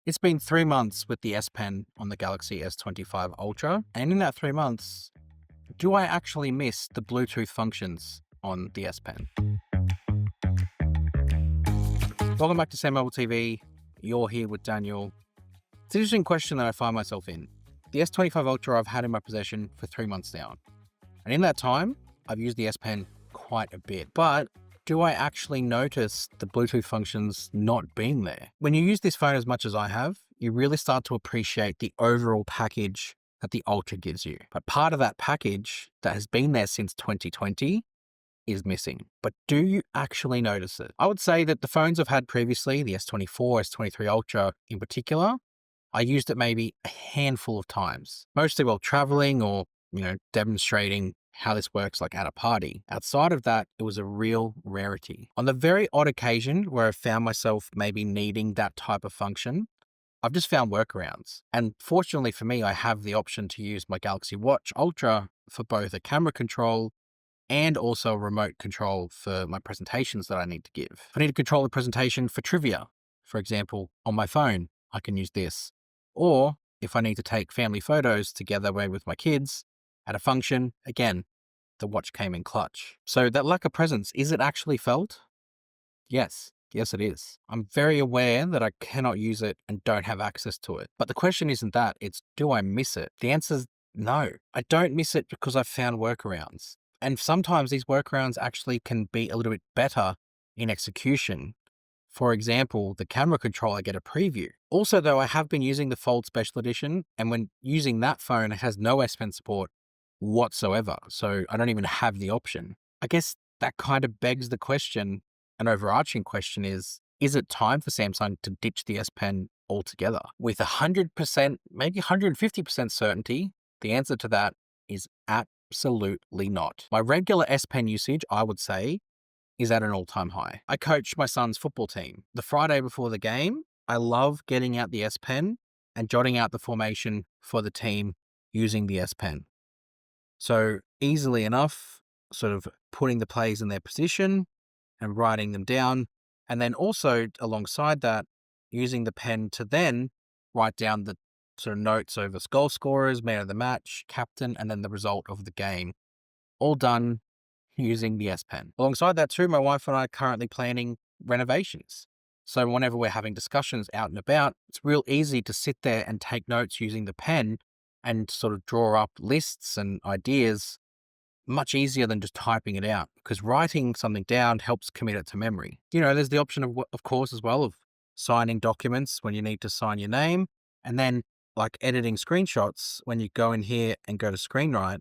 It's been 3 months with the S Pen on the Galaxy S25 Ultra, and in that 3 months, do I actually miss the Bluetooth functions on the S Pen? Welcome back to SamMobile TV. You're here with Daniel. It's an interesting question that I find myself in. The S25 Ultra I've had in my possession for 3 months now, and in that time, I've used the S Pen quite a bit. But do I actually notice the Bluetooth functions not being there? When you use this phone as much as I have, you really start to appreciate the overall package that the Ultra gives you. But part of that package that has been there since 2020 is missing. But do you actually notice it? I would say that the phones I've had previously, the S24, S23 Ultra in particular, I used it maybe a handful of times, mostly while traveling or, demonstrating how this works like at a party. Outside of that, it was a real rarity. On the very odd occasion where I found myself maybe needing that type of function, I've just found workarounds. And fortunately for me, I have the option to use my Galaxy Watch Ultra for both a camera control and also a remote control for my presentations that I need to give. If I need to control the presentation for trivia, for example, on my phone, I can use this. Or if I need to take family photos together with my kids at a function, again, the watch came in clutch. So that lack of presence, is it actually felt? Yes. Yes, it is. I'm very aware that I cannot use it and don't have access to it. But the question isn't that, it's do I miss it? The answer is no. I don't miss it because I've found workarounds. And sometimes these workarounds actually can be a little bit better in execution. For example, the camera control, I get a preview. Also, though, I have been using the Fold Special Edition, and when using that phone, it has no S Pen support whatsoever. So I don't even have the option. I guess that kind of begs the question, an overarching question is it time for Samsung to ditch the S Pen altogether? With 100%, maybe 150% certainty, the answer to that is absolutely not. My regular S Pen usage, I would say, is at an all-time high. I coach my son's football team. The Friday before the game, I love getting out the S Pen and jotting out the formation for the team using the S Pen. So easily enough, sort of putting the plays in their position and writing them down. And then also alongside that, using the pen to then write down the sort of notes over goal scorers, man of the match, captain, and then the result of the game. All done using the S Pen. Alongside that too, my wife and I are currently planning renovations. So whenever we're having discussions out and about, it's real easy to sit there and take notes using the pen and sort of draw up lists and ideas much easier than just typing it out, because writing something down helps commit it to memory. There's the option of course, as well, of signing documents when you need to sign your name, and then like editing screenshots when you go in here and go to screenwrite,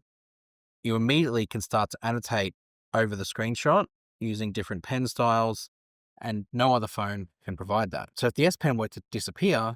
you immediately can start to annotate over the screenshot using different pen styles, and no other phone can provide that. So if the S Pen were to disappear,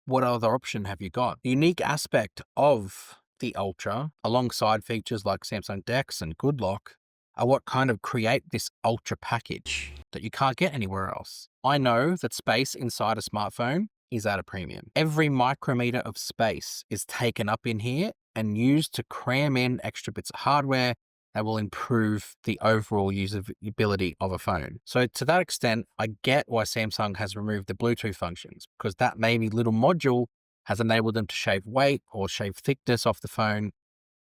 what other option have you got? The unique aspect of the Ultra, alongside features like Samsung DeX and Good Lock, are what kind of create this Ultra package that you can't get anywhere else. I know that space inside a smartphone is at a premium. Every micrometer of space is taken up in here and used to cram in extra bits of hardware that will improve the overall usability of a phone. So to that extent, I get why Samsung has removed the Bluetooth functions, because that maybe little module has enabled them to shave weight or shave thickness off the phone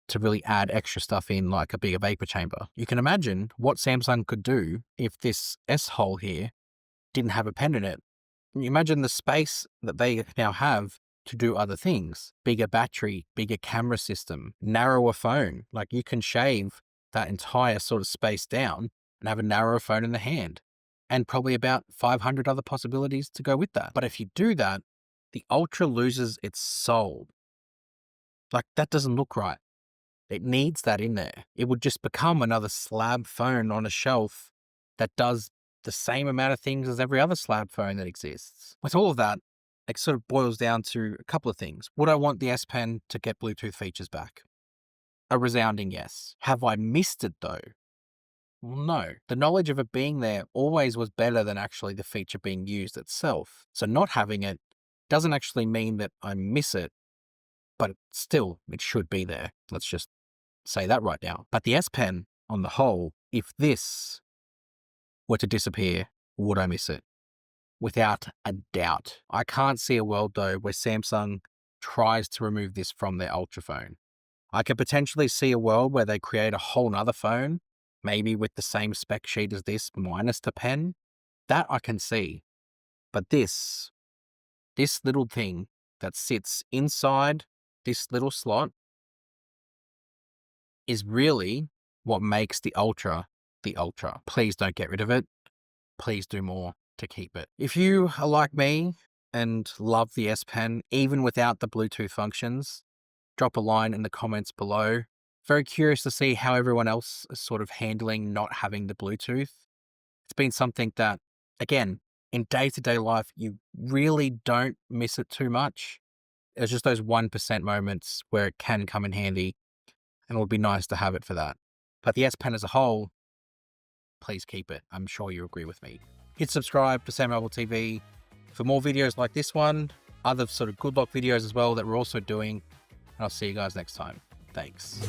to really add extra stuff in, like a bigger vapor chamber. You can imagine what Samsung could do if this S hole here didn't have a pen in it. Can you imagine the space that they now have to do other things? Bigger battery, bigger camera system, narrower phone. Like, you can shave that entire sort of space down and have a narrower phone in the hand, and probably about 500 other possibilities to go with that. But if you do that, the Ultra loses its soul. Like, that doesn't look right. It needs that in there. It would just become another slab phone on a shelf that does the same amount of things as every other slab phone that exists. With all of that, it sort of boils down to a couple of things. Would I want the S Pen to get Bluetooth features back? A resounding yes. Have I missed it though? Well, no. The knowledge of it being there always was better than actually the feature being used itself. So not having it doesn't actually mean that I miss it, but still, it should be there. Let's just say that right now. But the S Pen, on the whole, if this were to disappear, would I miss it? without a doubt. I can't see a world though where Samsung tries to remove this from their Ultra phone. I could potentially see a world where they create a whole nother phone, maybe with the same spec sheet as this minus the pen. That I can see. But this little thing that sits inside this little slot is really what makes the Ultra the Ultra. Please don't get rid of it. Please do more to keep it. If you are like me and love the S Pen, even without the Bluetooth functions, drop a line in the comments below. Very curious to see how everyone else is sort of handling not having the Bluetooth. It's been something that, again, in day-to-day life, you really don't miss it too much. It's just those 1% moments where it can come in handy, and it would be nice to have it for that. But the S Pen as a whole, please keep it. I'm sure you agree with me. Hit subscribe to SamMobile TV for more videos like this one, other sort of good luck videos as well that we're also doing. And I'll see you guys next time. Thanks.